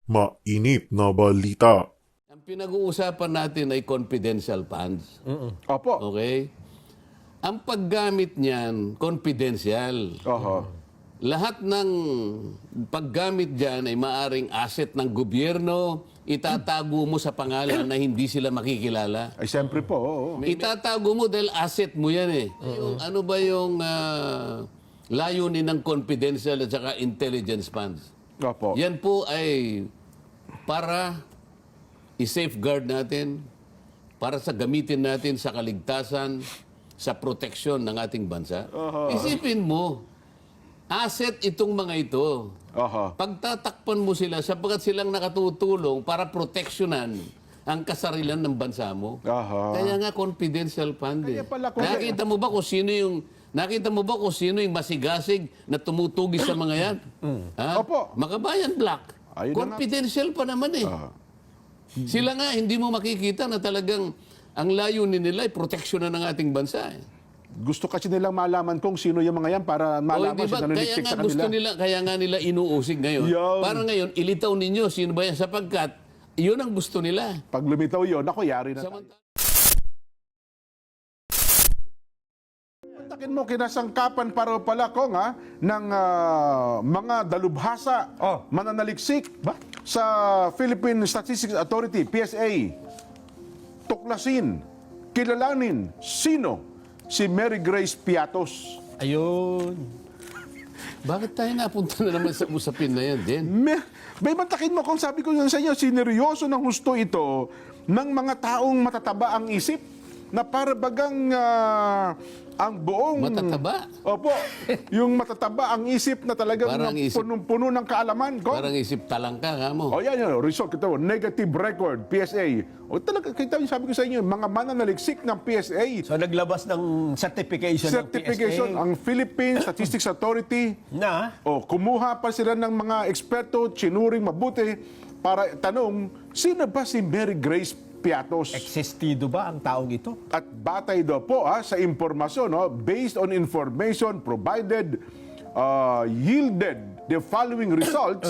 Mainit na balita. Ang pinag-uusapan natin ay confidential funds. Opo. Okay? Ang paggamit niyan, confidential. Oho. Lahat ng paggamit diyan ay maaring asset ng gobyerno, itatago mo sa pangalan na hindi sila makikilala. Ay, siyempre po. Oo. Itatago mo dahil asset mo yan eh. Yung, ano ba yung layunin ng confidential at saka intelligence funds? Opo. Yan po ay para i-safeguard natin, para sa gamitin natin sa kaligtasan, sa proteksyon ng ating bansa. Isipin mo, asset itong mga ito. Oho. Pagtatakpan mo sila sapagkat silang nakatutulong para proteksyonan ang kasarilan ng bansa mo. Oho. Kaya nga confidential fund eh. Kaya pala kung- Nakita mo ba kung sino yung masigasig na tumutugis sa mga yan? Ha? Opo. Makabayan Black. Ayun na Confidential pa naman eh. Sila nga hindi mo makikita na talagang ang layunin nila ay proteksyonan ng ating bansa eh. Gusto kasi nilang malaman kung sino yung mga yan para O, malaman di ba? sino Kaya nanitik nga sa gusto kanila. nila, kaya nga nila inuusig ngayon. Yan. Para ngayon, ilitaw ninyo sino ba yan sapagkat iyon ang gusto nila. Pag lumitaw yun, ako, yari na tayo. Samantala, Takin mo, kinasangkapan pala kong ng mga dalubhasa, mananaliksik sa Philippine Statistics Authority, PSA. Tuklasin, kilalanin, sino si Mary Grace Piatos. Ayun. bakit tayo napunta na naman sa usapin na yan, din? May mantakin mo kung sabi ko yun sa inyo, sineryoso ng husto ito ng mga taong matataba ang isip na para bagang ang buong... Matataba? Opo. Yung matataba ang isip na talagang Parang isip- punong-puno ng kaalaman. Parang isip talangka ka mo. O yan, result. Kita mo, negative record, PSA. O talaga, kita yung sabi ko sa inyo, mga mananaliksik ng PSA. So naglabas ng certification, Certification, ng PSA ang Philippine Statistics Authority. na Kumuha pa sila ng mga eksperto, chinuring mabuti, para tanong, sino ba si Mary Grace Piatos? existido ba ang taong ito? At batay daw po sa impormasyon, based on information provided, yielded the following results.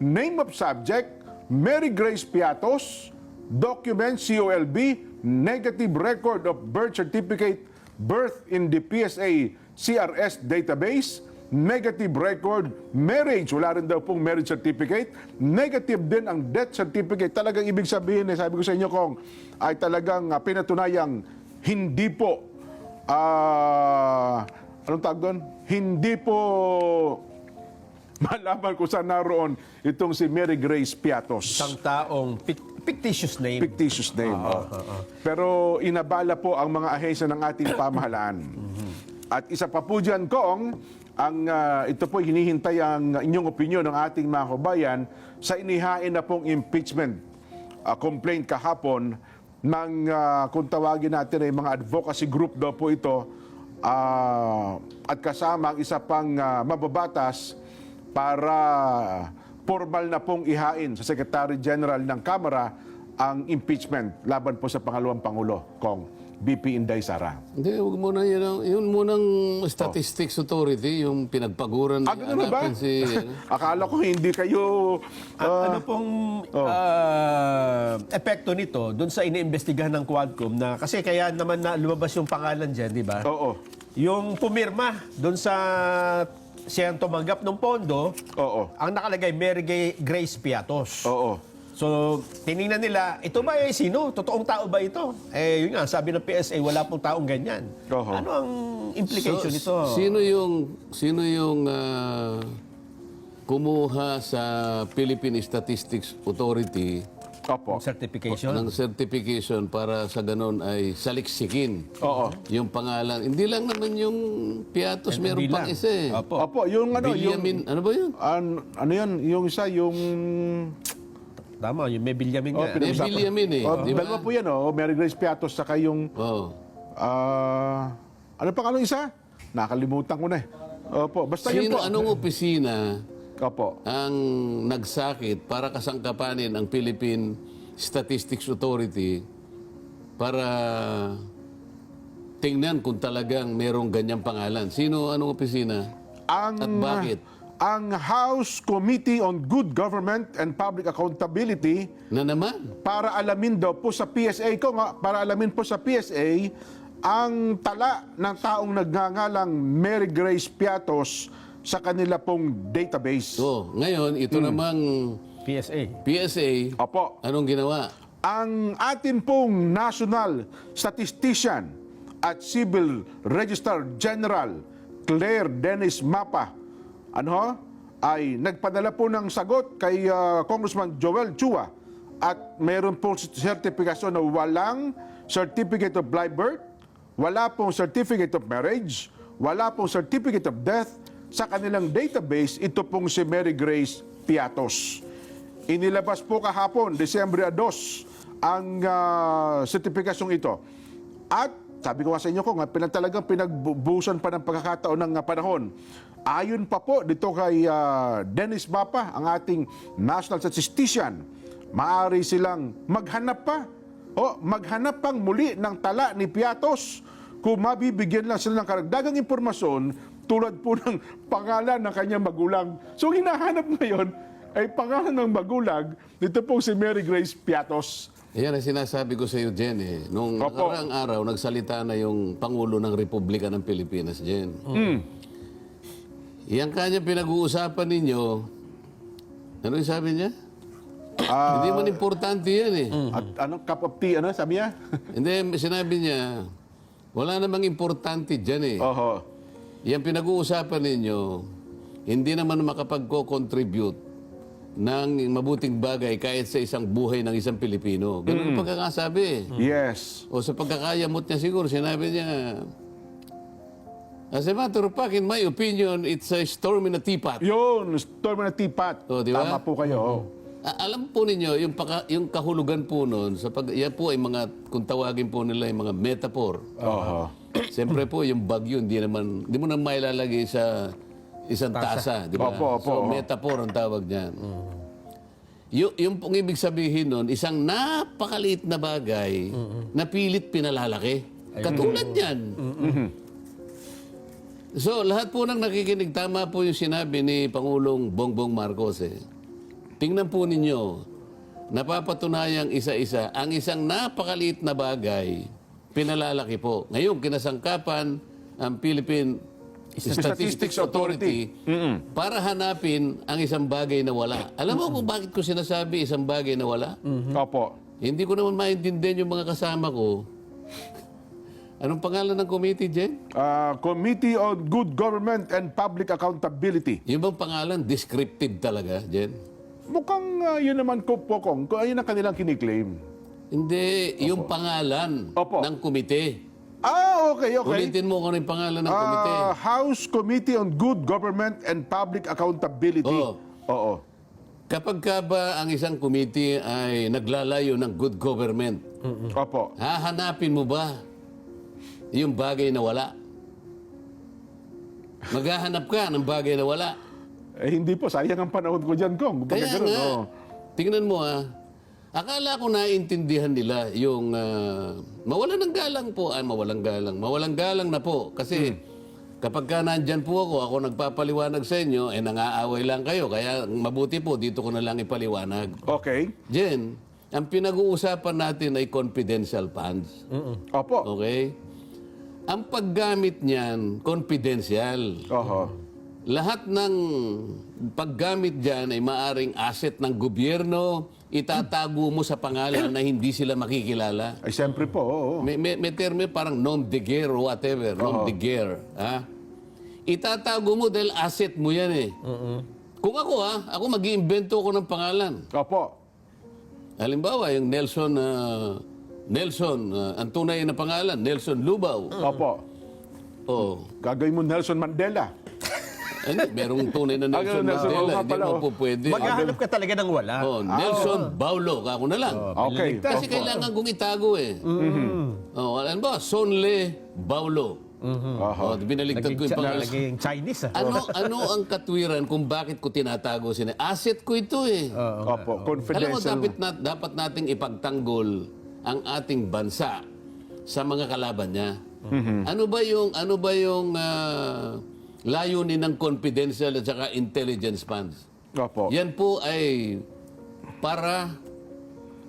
Name of subject, Mary Grace Piatos, document COLB, negative record of birth certificate, birth in the PSA CRS database, negative record, marriage, wala rin daw pong marriage certificate, negative din ang death certificate. Talagang ibig sabihin, sabi ko sa inyo kung ay talagang pinatunayang hindi po, anong tawag doon? Hindi po malaman kung saan naroon itong si Mary Grace Piatos. Isang taong fictitious name. Fictitious name. Pero inabala po ang mga ahensya ng ating pamahalaan. At isa pa po dyan, Kong, ito po hinihintay ang inyong opinion ng ating mga kabayan sa inihain na pong impeachment complaint kahapon ng kung tawagin natin ay mga advocacy group daw po ito at kasama ang isa pang mababatas para formal na pong ihain sa Secretary General ng Kamara ang impeachment laban po sa pangalawang Pangulo, Kong. BP Inday Sara. Hindi, huwag mo na yun munang Statistics Authority, yung pinagpaguran. Ganun na ba? hanapin si, Akala ko hindi kayo... Ano pong epekto nito doon sa iniimbestigahan ng Quadcom na kasi kaya naman na lumabas yung pangalan dyan, di ba? Oo. Yung pumirma doon sa siyang tumanggap ng pondo, Oo. ang nakalagay Mary Grace Piatos. Oo. So, tiningnan nila, ito ba sino? Totoong tao ba ito? Yun nga, sabi ng PSA, wala pong taong ganyan. Oho. Ano ang implication nito? Sino yung kumuha sa Philippine Statistics Authority Opo. Certification? ng certification para sa ganon ay saliksikin Oo. yung pangalan. Hindi lang naman yung Piatos, meron Hindi pang lang. isa eh. Opo. Opo, yung ano, Benjamin, ano ba yun? ano yan, yung isa, yung... Tama, yung may Bilyamin nga. May Benjamin eh. Di ba? Dalawa po yan, Mary Grace Piatos, saka yung... Oh. ano pang ano isa? Nakalimutan ko na eh. Opo, basta yun Sino, po. anong opisina Opo. ang nagsakit para kasangkapanin ang Philippine Statistics Authority para tingnan kung talagang merong ganyang pangalan? Sino, anong opisina? Ang, At bakit? ang House Committee on Good Government and Public Accountability Na naman. para alamin daw po sa PSA para alamin po sa PSA ang tala ng taong nagngangalang Mary Grace Piatos sa kanila pong database. So, ngayon, ito namang PSA. PSA, Opo. anong ginawa? Ang atin pong National Statistician at Civil Registrar General Claire Dennis Mapa ay nagpadala po ng sagot kay Congressman Joel Chua at mayroon pong sertifikasyon na walang certificate of live birth, wala pong certificate of marriage, wala pong certificate of death sa kanilang database. Ito pong si Mary Grace Piatos. Inilabas po kahapon, Disyembre 2, ang sertifikasyong ito. At sabi ko nga sa inyo talagang pinagbubusan pa ng pagkakataon ng panahon. Ayon pa po dito kay Dennis Mapa, ang ating National Statistician, maaari silang maghanap pang muli ng tala ni Piatos kung mabibigyan lang sila ng karagdagang impormasyon tulad po ng pangalan ng kanyang magulang. So hinahanap ngayon ay pangalan ng magulang dito po si Mary Grace Piatos. Yan ang sinasabi ko sa iyo, Jen. Nung Opo. nakaraang araw, nagsalita na yung Pangulo ng Republika ng Pilipinas, Jen. Yang kanya pinag-uusapan ninyo, ano yung sabi niya? Hindi man importante yan At anong cup of tea, sabi niya? Hindi, sinabi niya, wala namang importante dyan Oho. Yan pinag-uusapan ninyo, hindi naman makapag-contribute ng mabuting bagay kahit sa isang buhay ng isang Pilipino. Ganun ang pagkakasabi. Yes. O sa pagkakayamot niya siguro, sinabi niya, as a matter of fact, in my opinion, it's a storm in a teapot. Yun, storm na teapot. Oh, di ba? Tama po kayo. Alam po ninyo, yung kahulugan po nun, yan po ay mga, kung tawagin po nila, yung mga metaphor. Oho. Siyempre po, yung bagyo, hindi mo na mailalagay sa isang tasa, di ba? Opo, opo. So, metaphor ang tawag niyan. Yung pong ibig sabihin nun, isang napakaliit na bagay na pilit pinalalaki. Katulad niyan. So, lahat po ng nakikinig, tama po yung sinabi ni Pangulong Bongbong Marcos. Tingnan po ninyo, napapatunayang isa-isa, ang isang napakaliit na bagay, pinalalaki po. Ngayon, kinasangkapan ang Philippine Statistics Authority para hanapin ang isang bagay na wala. Alam mo kung bakit ko sinasabi isang bagay na wala? Opo. Hindi ko naman maintindihan yung mga kasama ko. Anong pangalan ng committee, Jen? Committee on Good Government and Public Accountability. Yung bang pangalan, descriptive talaga, Jen? Mukhang yun naman kung ayun ang kanilang kiniklaim. Hindi, yung pangalan Opo. ng komite. Okay. Ulitin mo kung ano yung pangalan ng komite. House Committee on Good Government and Public Accountability. Oo. Kapag ka ba ang isang komite ay naglalayo ng good government, Opo. hahanapin mo ba yung bagay na wala? Maghahanap ka ng bagay na wala. Hindi po, sayang ang panahon ko dyan, Kong. Kaya Ganun, nga, tingnan mo akala ko naiintindihan nila yung mawalan ng galang po. Mawalang galang na po. Kasi kapag ka nandyan po ako nagpapaliwanag sa inyo, nangaaway lang kayo. Kaya mabuti po, dito ko na lang ipaliwanag. Okay. Jen, ang pinag-uusapan natin ay confidential funds. Opo. Okay? Ang paggamit niyan, confidential. Oho. Lahat ng paggamit dyan ay maaring asset ng gobyerno, itatago mo sa pangalan na hindi sila makikilala. Ay, siyempre po, oo. May termo parang nom de guerre or whatever, nom de guerre. Itatago mo dahil asset mo yan Kung ako mag-iimbento ko ng pangalan. Opo. Halimbawa, yung Nelson, ang tunay na pangalan, Nelson Lubao. Opo. Oh, Gagawin mo Nelson Mandela. merong tunay na Nelson Nelson, oo Mandela. nga Hindi pala, mo po pwede. Maghahanap ka talaga ng wala. Nelson Baulo, ako na lang. Okay. Kasi kailangan kong itago alam ba, Sonle Baulo. Binaliktad ko yung pangalan. Naging Chinese. Ano ang katwiran kung bakit ko tinatago sila? Asset ko ito Opo. Alam mo, Confidential. dapat nating ipagtanggol ang ating bansa sa mga kalaban niya. Ano ba yung layunin ng confidential at saka intelligence funds. Opo. Yan po ay para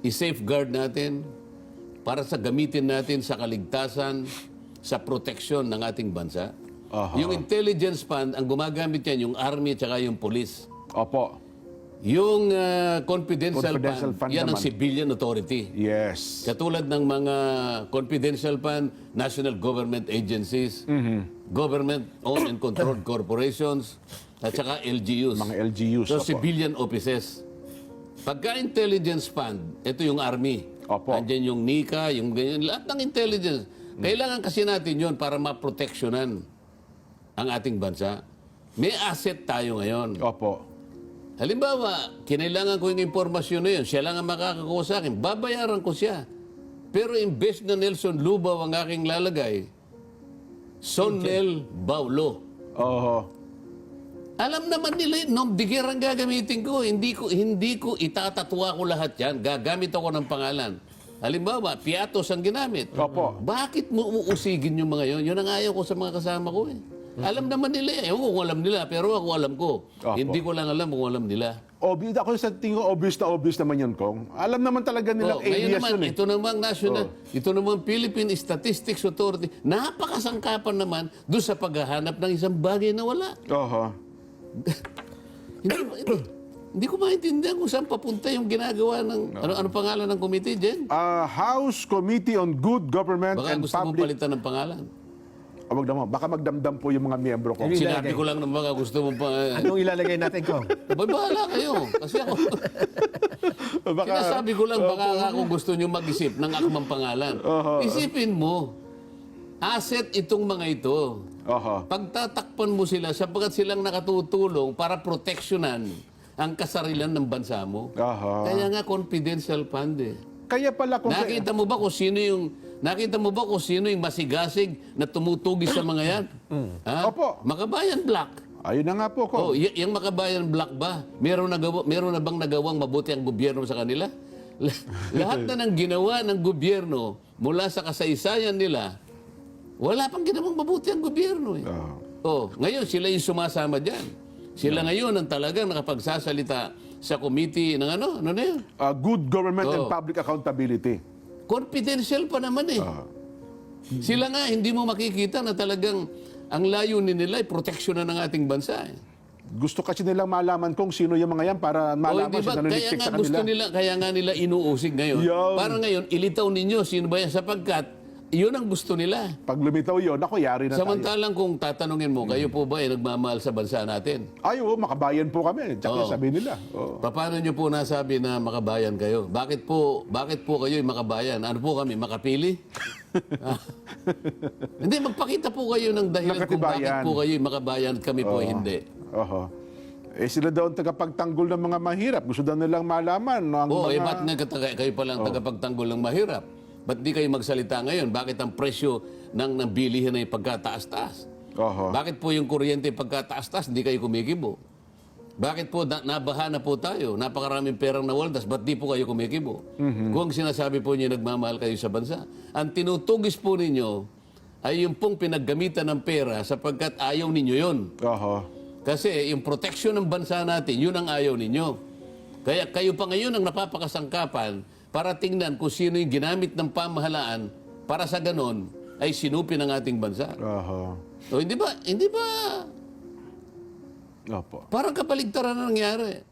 i-safeguard natin, para sa gamitin natin sa kaligtasan, sa proteksyon ng ating bansa. Aha. Yung intelligence fund, ang gumagamit yan, yung army at saka yung police. Opo. Yung confidential Confidential fund, fund yan ang naman. civilian authority. Yes. Katulad ng mga confidential fund, national government agencies, government-owned and controlled corporations, at saka LGUs. Mga LGUs. So, opo. civilian offices. Pagka-intelligence fund, ito yung army. Opo. Andyan yung NICA, yung ganyan, lahat ng intelligence. Kailangan kasi natin yon para maproteksyonan ang ating bansa. May asset tayo ngayon. Opo. Halimbawa, kinailangan ko yung impormasyon na yun, siya lang ang makakakuha sa akin, babayaran ko siya. Pero imbes na Nelson Lubaw ang aking lalagay, Sonel Baulo. Oho. Alam naman nila yun, Nom Diger ang gagamitin ko. Hindi ko itatatwa ko lahat yan. Gagamit ako ng pangalan. Halimbawa, Piatos ang ginamit. Opo. Bakit mo uusigin yung mga yun? Yun ang ayaw ko sa mga kasama ko eh. Alam naman nila eh. Ewan ko kung alam nila, pero ako alam ko. Opo. Hindi ko lang alam kung alam nila. Obvious, ako sa tingin ko, obvious naman yun, Kong. Alam naman talaga nilang Ngayon alias naman, yun eh. ito namang national, ito namang Philippine Statistics Authority, napakasangkapan naman doon sa paghahanap ng isang bagay na wala. Oho. Hindi ko maintindihan kung saan papunta yung ginagawa ng... Ano pangalan ng committee, Jen? House Committee on Good Government Baka and gusto mong Public... palitan ng pangalan. Wag naman, baka magdamdam po yung mga miyembro ko. Sinabi ko lang ng mga gusto mong pa... Anong ilalagay natin, Kong? Bahala kayo. Kasi ako... Sinasabi ko lang baka ako gusto nyo mag-isip ng akmang pangalan. Isipin mo, asset itong mga ito. Oho. Pagtatakpan mo sila sapagkat silang nakatutulong para proteksyonan ang kasarilan ng bansa mo. Aha. Kaya nga confidential fund eh. Kaya pala kung... Nakita mo ba kung sino yung masigasig na tumutugis sa mga yan? Ha? Opo. Makabayan Black. Ayun na nga po, Kong. Oh, yung Makabayan Black ba? Meron na bang nagawang mabuti ang gobyerno sa kanila? Lahat na ng ginawa ng gobyerno mula sa kasaysayan nila, wala pang ginawang mabuti ang gobyerno eh. Oh, ngayon sila yung sumasama diyan. Sila ngayon ang talagang nakapagsasalita sa committee ng ano na yun? Good Government and Oo. Public Accountability. Confidential pa naman eh. Sila nga, hindi mo makikita na talagang ang layunin nila ay proteksyonan ng ating bansa. Eh. Gusto kasi nilang malaman kung sino yung mga yan para malaman Hindi ba? sino Kaya nanitik nga sa gusto kanila. nila, kaya nga nila inuusig ngayon. Yan. Para ngayon, ilitaw ninyo sino ba yan sapagkat yun ang gusto nila. Pag lumitaw yun, ako, yari na tayo. Samantalang kung tatanungin mo, kayo po ba ay nagmamahal sa bansa natin? Ay, oo, makabayan po kami. Tsaka Oo. sabi nila. Oo. Paano nyo po nasabi na makabayan kayo? Bakit po kayo yung makabayan? Ano po kami, makapili? Ah. Hindi, magpakita po kayo ng dahilan kung bakit Nakatibayan. po kayo yung makabayan at kami po ay hindi. Oho. Eh sila daw ang tagapagtanggol ng mga mahirap. Gusto daw nilang malaman. No, ang Oo, mga... ba't kayo palang tagapagtanggol ng mahirap? Ba't di kayo magsalita ngayon? Bakit ang presyo ng bilihin ay pagkataas-taas? Oho. Bakit po yung kuryente pagkataas-taas, hindi kayo kumikibo? Bakit po nabaha na po tayo? Napakaraming perang nawaldas, ba't di po kayo kumikibo? Kung sinasabi po niyo nagmamahal kayo sa bansa, ang tinutugis po ninyo ay yung pong pinaggamitan ng pera sapagkat ayaw ninyo yon. Oho. Kasi yung proteksyon ng bansa natin, yun ang ayaw ninyo. Kaya kayo pa ngayon ang napapakasangkapan para tingnan kung sino yung ginamit ng pamahalaan para sa ganon ay sinupin ang ating bansa. Oho. O hindi ba, Opo. parang kapaligtaran na nangyari.